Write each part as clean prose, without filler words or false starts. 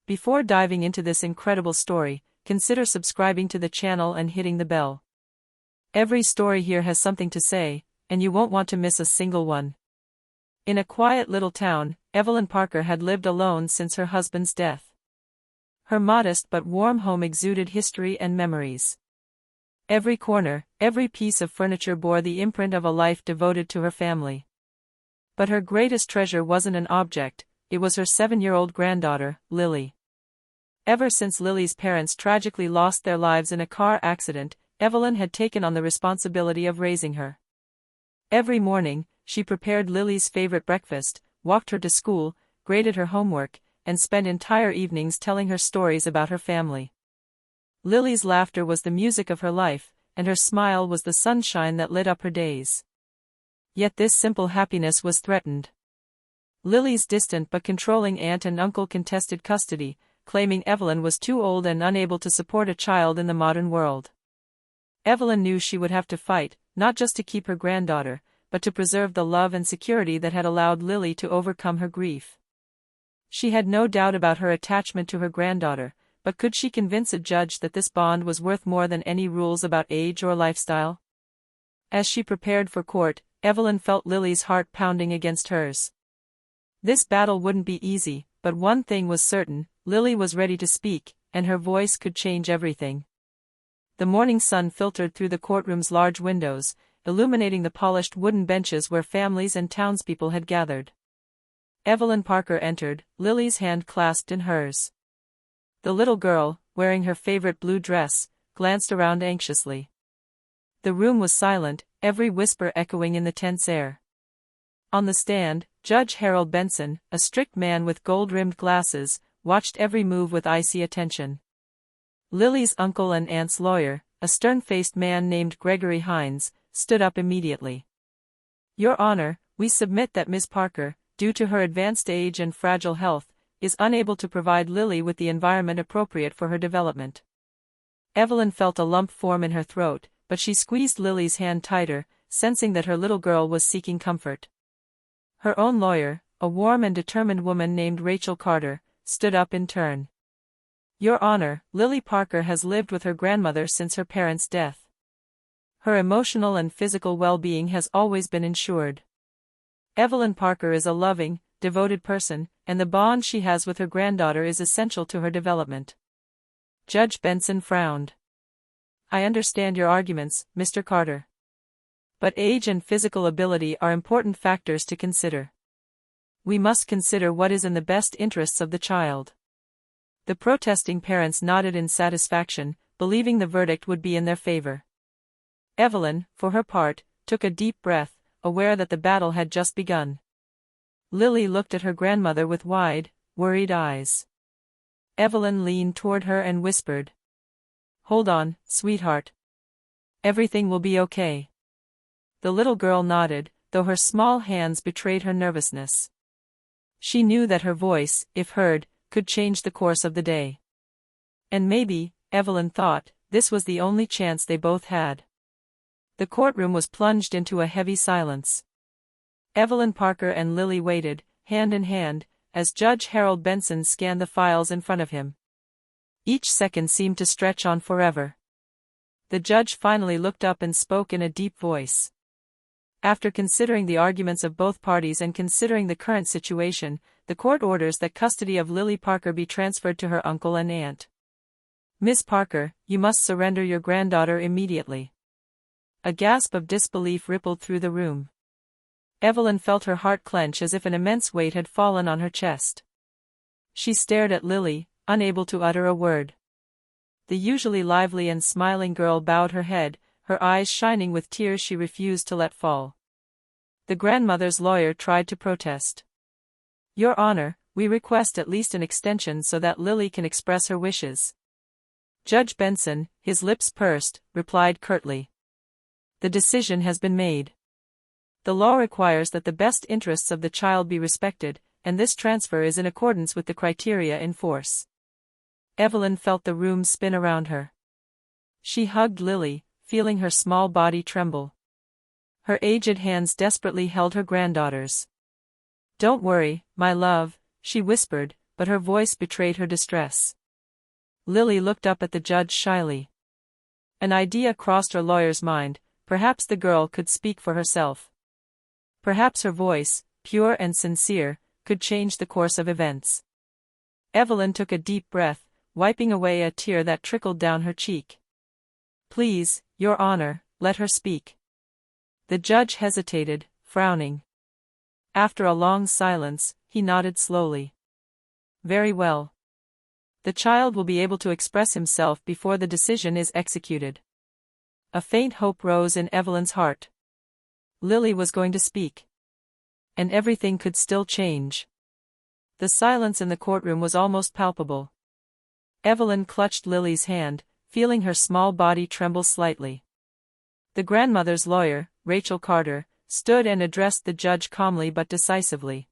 Before diving into this incredible story, consider subscribing to the channel and hitting the bell. Every story here has something to say, and you won't want to miss a single one. In a quiet little town, Evelyn Parker had lived alone since her husband's death. Her modest but warm home exuded history and memories. Every corner, every piece of furniture bore the imprint of a life devoted to her family. But her greatest treasure wasn't an object, it was her 7-year-old granddaughter, Lily. Ever since Lily's parents tragically lost their lives in a car accident, Evelyn had taken on the responsibility of raising her. Every morning, she prepared Lily's favorite breakfast, walked her to school, graded her homework, and spent entire evenings telling her stories about her family. Lily's laughter was the music of her life, and her smile was the sunshine that lit up her days. Yet this simple happiness was threatened. Lily's distant but controlling aunt and uncle contested custody, claiming Evelyn was too old and unable to support a child in the modern world. Evelyn knew she would have to fight, not just to keep her granddaughter, but to preserve the love and security that had allowed Lily to overcome her grief. She had no doubt about her attachment to her granddaughter, but could she convince a judge that this bond was worth more than any rules about age or lifestyle? As she prepared for court, Evelyn felt Lily's heart pounding against hers. This battle wouldn't be easy, but one thing was certain, Lily was ready to speak, and her voice could change everything. The morning sun filtered through the courtroom's large windows, illuminating the polished wooden benches where families and townspeople had gathered. Evelyn Parker entered, Lily's hand clasped in hers. The little girl, wearing her favorite blue dress, glanced around anxiously. The room was silent, every whisper echoing in the tense air. On the stand, Judge Harold Benson, a strict man with gold-rimmed glasses, watched every move with icy attention. Lily's uncle and aunt's lawyer, a stern-faced man named Gregory Hines, stood up immediately. Your Honor, we submit that Ms. Parker, due to her advanced age and fragile health, is unable to provide Lily with the environment appropriate for her development. Evelyn felt a lump form in her throat, but she squeezed Lily's hand tighter, sensing that her little girl was seeking comfort. Her own lawyer, a warm and determined woman named Rachel Carter, stood up in turn. Your Honor, Lily Parker has lived with her grandmother since her parents' death. Her emotional and physical well-being has always been ensured. Evelyn Parker is a loving, devoted person, and the bond she has with her granddaughter is essential to her development. Judge Benson frowned. I understand your arguments, Mr. Carter. But age and physical ability are important factors to consider. We must consider what is in the best interests of the child. The protesting parents nodded in satisfaction, believing the verdict would be in their favor. Evelyn, for her part, took a deep breath, aware that the battle had just begun. Lily looked at her grandmother with wide, worried eyes. Evelyn leaned toward her and whispered, "Hold on, sweetheart. Everything will be okay." The little girl nodded, though her small hands betrayed her nervousness. She knew that her voice, if heard, could change the course of the day. And maybe, Evelyn thought, this was the only chance they both had. The courtroom was plunged into a heavy silence. Evelyn Parker and Lily waited, hand in hand, as Judge Harold Benson scanned the files in front of him. Each second seemed to stretch on forever. The judge finally looked up and spoke in a deep voice. After considering the arguments of both parties and considering the current situation, the court orders that custody of Lily Parker be transferred to her uncle and aunt. Miss Parker, you must surrender your granddaughter immediately. A gasp of disbelief rippled through the room. Evelyn felt her heart clench as if an immense weight had fallen on her chest. She stared at Lily, unable to utter a word. The usually lively and smiling girl bowed her head, her eyes shining with tears she refused to let fall. The grandmother's lawyer tried to protest. Your Honor, we request at least an extension so that Lily can express her wishes. Judge Benson, his lips pursed, replied curtly. The decision has been made. The law requires that the best interests of the child be respected, and this transfer is in accordance with the criteria in force. Evelyn felt the room spin around her. She hugged Lily, feeling her small body tremble. Her aged hands desperately held her granddaughter's. Don't worry, my love, she whispered, but her voice betrayed her distress. Lily looked up at the judge shyly. An idea crossed her lawyer's mind: perhaps the girl could speak for herself. Perhaps her voice, pure and sincere, could change the course of events. Evelyn took a deep breath, wiping away a tear that trickled down her cheek. "Please, Your Honor, let her speak." The judge hesitated, frowning. After a long silence, he nodded slowly. "Very well. The child will be able to express himself before the decision is executed." A faint hope rose in Evelyn's heart. Lily was going to speak. And everything could still change. The silence in the courtroom was almost palpable. Evelyn clutched Lily's hand, feeling her small body tremble slightly. The grandmother's lawyer, Rachel Carter, stood and addressed the judge calmly but decisively.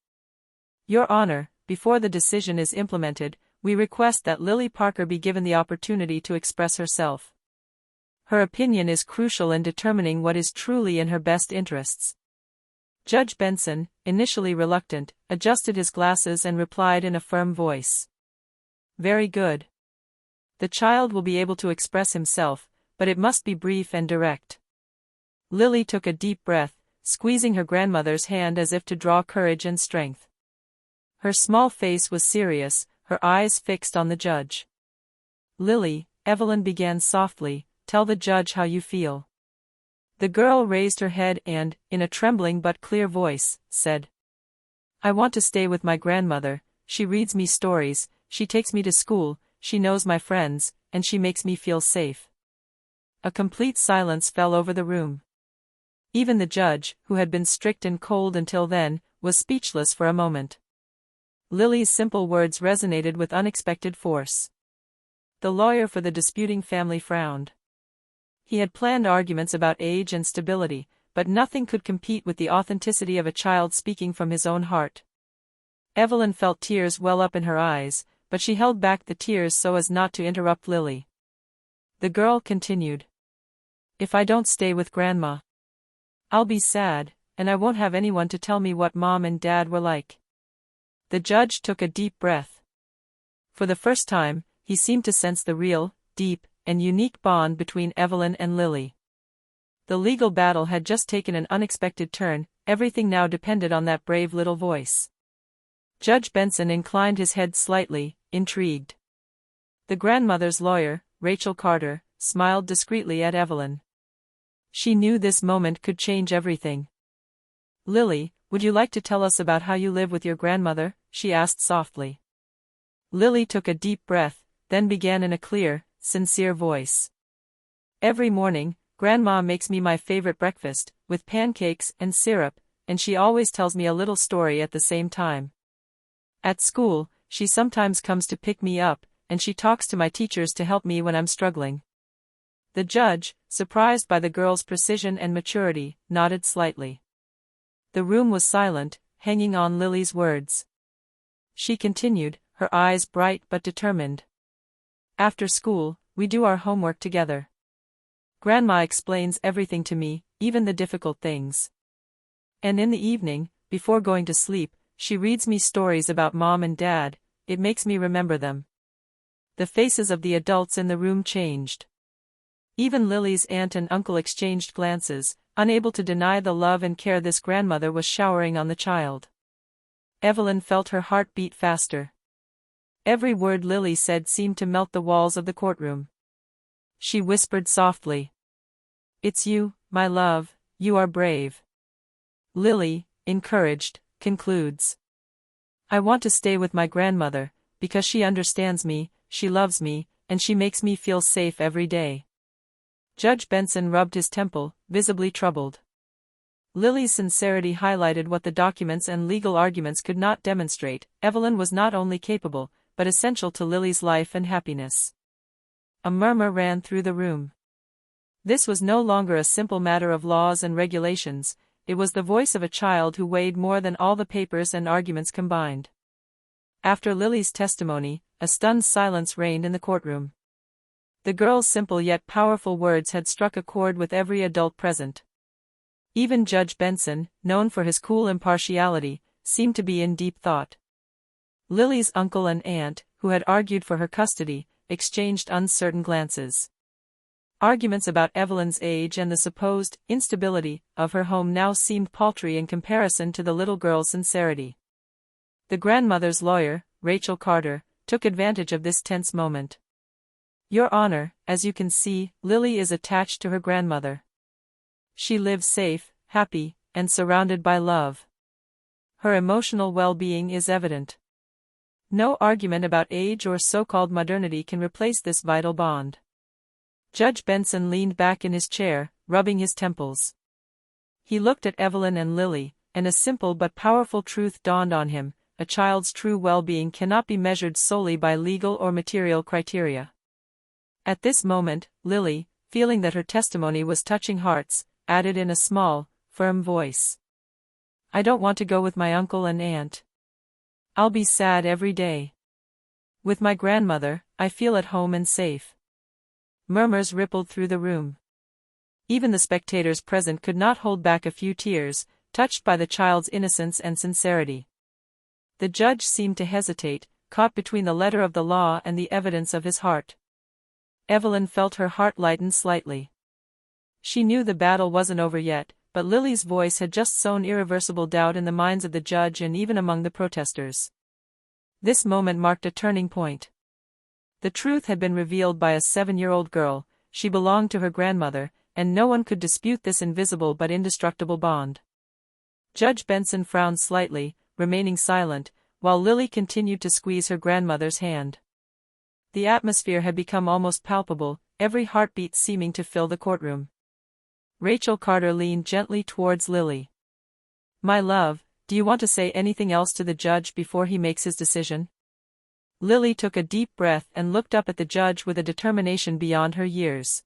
"Your Honor, before the decision is implemented, we request that Lily Parker be given the opportunity to express herself. Her opinion is crucial in determining what is truly in her best interests." Judge Benson, initially reluctant, adjusted his glasses and replied in a firm voice. "Very good. The child will be able to express himself, but it must be brief and direct." Lily took a deep breath, squeezing her grandmother's hand as if to draw courage and strength. Her small face was serious, her eyes fixed on the judge. "Lily," Evelyn began softly, "tell the judge how you feel." The girl raised her head and, in a trembling but clear voice, said, "I want to stay with my grandmother. She reads me stories, she takes me to school, she knows my friends, and she makes me feel safe." A complete silence fell over the room. Even the judge, who had been strict and cold until then, was speechless for a moment. Lily's simple words resonated with unexpected force. The lawyer for the disputing family frowned. He had planned arguments about age and stability, but nothing could compete with the authenticity of a child speaking from his own heart. Evelyn felt tears well up in her eyes, but she held back the tears so as not to interrupt Lily. The girl continued. "If I don't stay with Grandma, I'll be sad, and I won't have anyone to tell me what Mom and Dad were like." The judge took a deep breath. For the first time, he seemed to sense the real, deep, and unique bond between Evelyn and Lily. The legal battle had just taken an unexpected turn, everything now depended on that brave little voice. Judge Benson inclined his head slightly, intrigued. The grandmother's lawyer, Rachel Carter, smiled discreetly at Evelyn. She knew this moment could change everything. "Lily, would you like to tell us about how you live with your grandmother?" she asked softly. Lily took a deep breath, then began in a clear, sincere voice. "Every morning, Grandma makes me my favorite breakfast, with pancakes and syrup, and she always tells me a little story at the same time. At school, she sometimes comes to pick me up, and she talks to my teachers to help me when I'm struggling." The judge, surprised by the girl's precision and maturity, nodded slightly. The room was silent, hanging on Lily's words. She continued, her eyes bright but determined. "After school, we do our homework together. Grandma explains everything to me, even the difficult things. And in the evening, before going to sleep, she reads me stories about Mom and Dad. It makes me remember them." The faces of the adults in the room changed. Even Lily's aunt and uncle exchanged glances, unable to deny the love and care this grandmother was showering on the child. Evelyn felt her heart beat faster. Every word Lily said seemed to melt the walls of the courtroom. She whispered softly, "It's you, my love, you are brave." Lily, encouraged, concludes, "I want to stay with my grandmother, because she understands me, she loves me, and she makes me feel safe every day." Judge Benson rubbed his temple, visibly troubled. Lily's sincerity highlighted what the documents and legal arguments could not demonstrate. Evelyn was not only capable, but essential to Lily's life and happiness. A murmur ran through the room. This was no longer a simple matter of laws and regulations, it was the voice of a child who weighed more than all the papers and arguments combined. After Lily's testimony, a stunned silence reigned in the courtroom. The girl's simple yet powerful words had struck a chord with every adult present. Even Judge Benson, known for his cool impartiality, seemed to be in deep thought. Lily's uncle and aunt, who had argued for her custody, exchanged uncertain glances. Arguments about Evelyn's age and the supposed instability of her home now seemed paltry in comparison to the little girl's sincerity. The grandmother's lawyer, Rachel Carter, took advantage of this tense moment. "Your Honor, as you can see, Lily is attached to her grandmother. She lives safe, happy, and surrounded by love. Her emotional well-being is evident. No argument about age or so-called modernity can replace this vital bond." Judge Benson leaned back in his chair, rubbing his temples. He looked at Evelyn and Lily, and a simple but powerful truth dawned on him: a child's true well-being cannot be measured solely by legal or material criteria. At this moment, Lily, feeling that her testimony was touching hearts, added in a small, firm voice, "I don't want to go with my uncle and aunt. I'll be sad every day. With my grandmother, I feel at home and safe." Murmurs rippled through the room. Even the spectators present could not hold back a few tears, touched by the child's innocence and sincerity. The judge seemed to hesitate, caught between the letter of the law and the evidence of his heart. Evelyn felt her heart lighten slightly. She knew the battle wasn't over yet, but Lily's voice had just sown irreversible doubt in the minds of the judge and even among the protesters. This moment marked a turning point. The truth had been revealed by a 7-year-old girl. She belonged to her grandmother, and no one could dispute this invisible but indestructible bond. Judge Benson frowned slightly, remaining silent, while Lily continued to squeeze her grandmother's hand. The atmosphere had become almost palpable, every heartbeat seeming to fill the courtroom. Rachel Carter leaned gently towards Lily. "My love, do you want to say anything else to the judge before he makes his decision?" Lily took a deep breath and looked up at the judge with a determination beyond her years.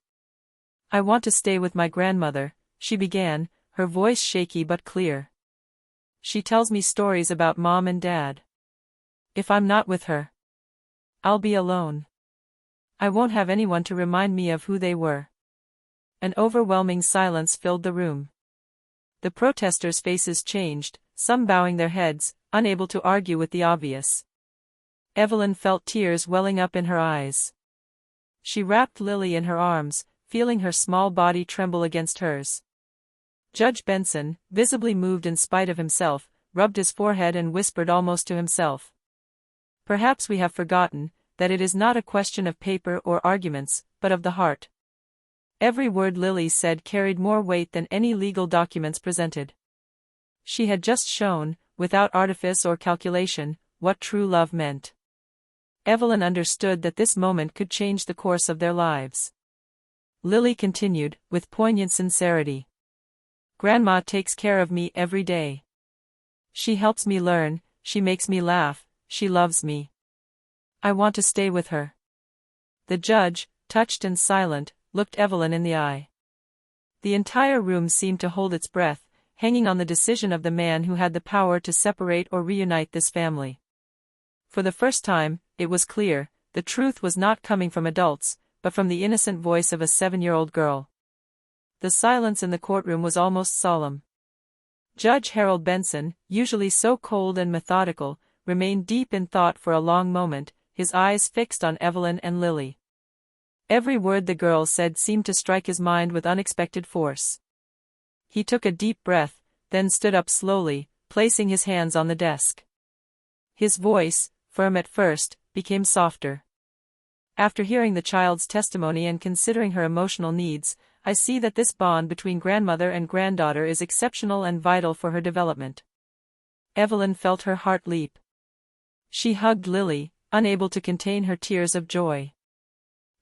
"I want to stay with my grandmother," she began, her voice shaky but clear. "She tells me stories about Mom and Dad. If I'm not with her, I'll be alone. I won't have anyone to remind me of who they were." An overwhelming silence filled the room. The protesters' faces changed, some bowing their heads, unable to argue with the obvious. Evelyn felt tears welling up in her eyes. She wrapped Lily in her arms, feeling her small body tremble against hers. Judge Benson, visibly moved in spite of himself, rubbed his forehead and whispered almost to himself, "Perhaps we have forgotten that it is not a question of paper or arguments, but of the heart." Every word Lily said carried more weight than any legal documents presented. She had just shown, without artifice or calculation, what true love meant. Evelyn understood that this moment could change the course of their lives. Lily continued, with poignant sincerity, "Grandma takes care of me every day. She helps me learn, she makes me laugh, she loves me. I want to stay with her." The judge, touched and silent, looked Evelyn in the eye. The entire room seemed to hold its breath, hanging on the decision of the man who had the power to separate or reunite this family. For the first time, it was clear, the truth was not coming from adults, but from the innocent voice of a 7-year-old girl. The silence in the courtroom was almost solemn. Judge Harold Benson, usually so cold and methodical, remained deep in thought for a long moment, his eyes fixed on Evelyn and Lily. Every word the girl said seemed to strike his mind with unexpected force. He took a deep breath, then stood up slowly, placing his hands on the desk. His voice, firm at first, became softer. "After hearing the child's testimony and considering her emotional needs, I see that this bond between grandmother and granddaughter is exceptional and vital for her development." Evelyn felt her heart leap. She hugged Lily, unable to contain her tears of joy.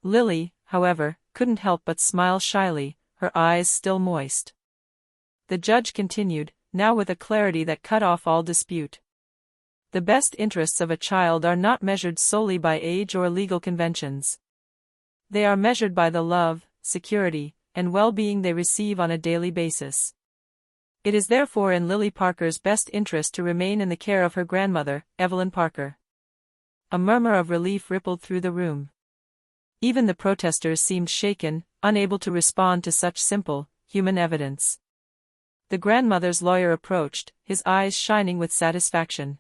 Lily, however, couldn't help but smile shyly, her eyes still moist. The judge continued, now with a clarity that cut off all dispute. "The best interests of a child are not measured solely by age or legal conventions. They are measured by the love, security, and well-being they receive on a daily basis. It is therefore in Lily Parker's best interest to remain in the care of her grandmother, Evelyn Parker." A murmur of relief rippled through the room. Even the protesters seemed shaken, unable to respond to such simple, human evidence. The grandmother's lawyer approached, his eyes shining with satisfaction.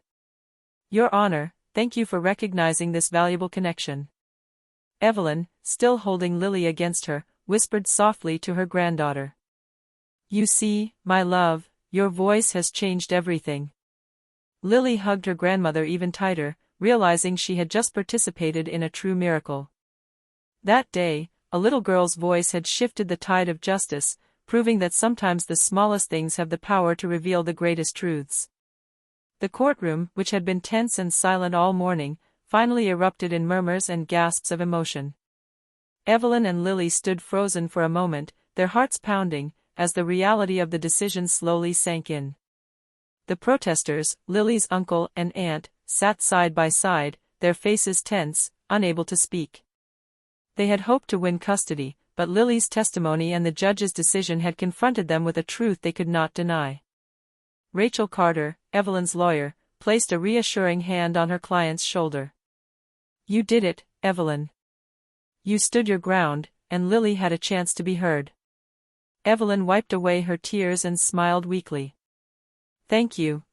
"Your Honor, thank you for recognizing this valuable connection. Evelyn, still holding Lily against her, whispered softly to her granddaughter. You see, my love, your voice has changed everything. Lily hugged her grandmother even tighter, realizing she had just participated in a true miracle. That day, a little girl's voice had shifted the tide of justice, proving that sometimes the smallest things have the power to reveal the greatest truths. The courtroom, which had been tense and silent all morning, finally erupted in murmurs and gasps of emotion. Evelyn and Lily stood frozen for a moment, their hearts pounding, as the reality of the decision slowly sank in. The protesters, Lily's uncle and aunt, sat side by side, their faces tense, unable to speak. They had hoped to win custody, but Lily's testimony and the judge's decision had confronted them with a truth they could not deny. Rachel Carter, Evelyn's lawyer, placed a reassuring hand on her client's shoulder. You did it, Evelyn. You stood your ground, and Lily had a chance to be heard. Evelyn wiped away her tears and smiled weakly. Thank you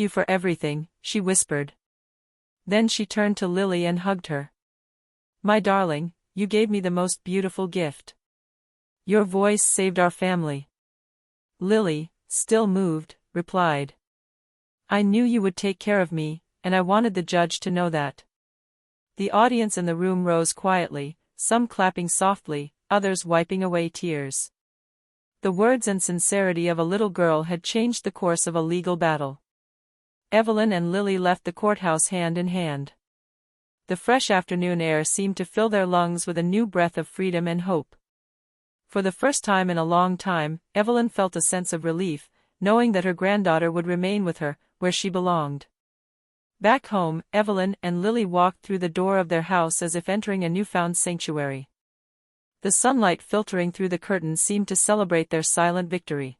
for everything, she whispered. Then she turned to Lily and hugged her. My darling, you gave me the most beautiful gift. Your voice saved our family. Lily, still moved, replied. I knew you would take care of me, and I wanted the judge to know that. The audience in the room rose quietly, some clapping softly, others wiping away tears. The words and sincerity of a little girl had changed the course of a legal battle. Evelyn and Lily left the courthouse hand in hand. The fresh afternoon air seemed to fill their lungs with a new breath of freedom and hope. For the first time in a long time, Evelyn felt a sense of relief, knowing that her granddaughter would remain with her, where she belonged. Back home, Evelyn and Lily walked through the door of their house as if entering a newfound sanctuary. The sunlight filtering through the curtains seemed to celebrate their silent victory.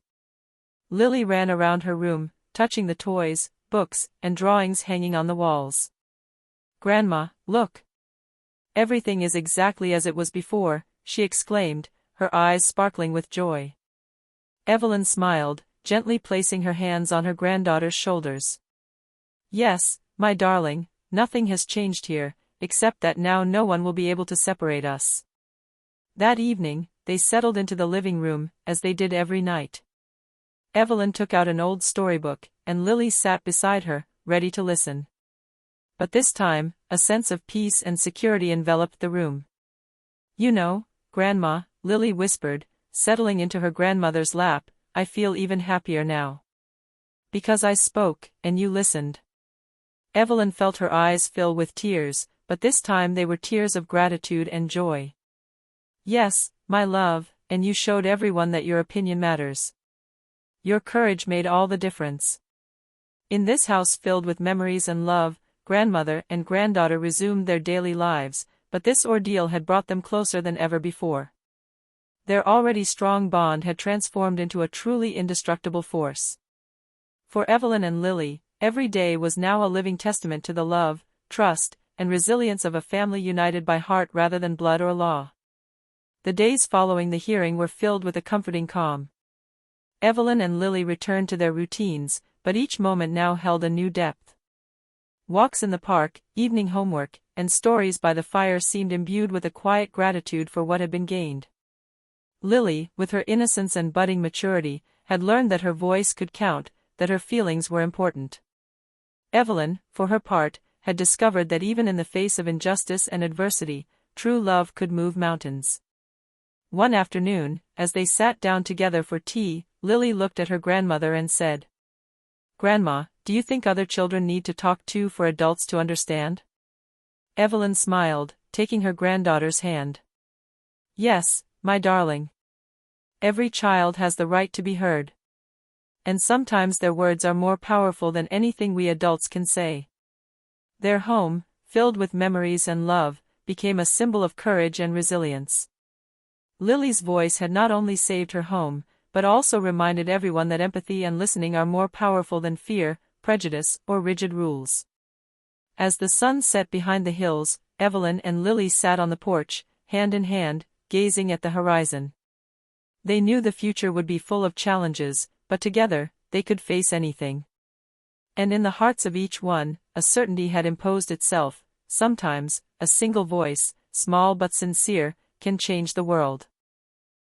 Lily ran around her room, touching the toys, books, and drawings hanging on the walls. Grandma, look! Everything is exactly as it was before, she exclaimed, her eyes sparkling with joy. Evelyn smiled, gently placing her hands on her granddaughter's shoulders. Yes, my darling, nothing has changed here, except that now no one will be able to separate us. That evening, they settled into the living room, as they did every night. Evelyn took out an old storybook, and Lily sat beside her, ready to listen. But this time, a sense of peace and security enveloped the room. You know, Grandma, Lily whispered, settling into her grandmother's lap, I feel even happier now. Because I spoke, and you listened. Evelyn felt her eyes fill with tears, but this time they were tears of gratitude and joy. Yes, my love, and you showed everyone that your opinion matters. Your courage made all the difference. In this house filled with memories and love, grandmother and granddaughter resumed their daily lives, but this ordeal had brought them closer than ever before. Their already strong bond had transformed into a truly indestructible force. For Evelyn and Lily, every day was now a living testament to the love, trust, and resilience of a family united by heart rather than blood or law. The days following the hearing were filled with a comforting calm. Evelyn and Lily returned to their routines, but each moment now held a new depth. Walks in the park, evening homework, and stories by the fire seemed imbued with a quiet gratitude for what had been gained. Lily, with her innocence and budding maturity, had learned that her voice could count, that her feelings were important. Evelyn, for her part, had discovered that even in the face of injustice and adversity, true love could move mountains. One afternoon, as they sat down together for tea, Lily looked at her grandmother and said, Grandma, do you think other children need to talk too for adults to understand? Evelyn smiled, taking her granddaughter's hand. Yes, my darling. Every child has the right to be heard. And sometimes their words are more powerful than anything we adults can say. Their home, filled with memories and love, became a symbol of courage and resilience. Lily's voice had not only saved her home, but also reminded everyone that empathy and listening are more powerful than fear, prejudice, or rigid rules. As the sun set behind the hills, Evelyn and Lily sat on the porch, hand in hand, gazing at the horizon. They knew the future would be full of challenges, but together, they could face anything. And in the hearts of each one, a certainty had imposed itself: sometimes, a single voice, small but sincere, can change the world.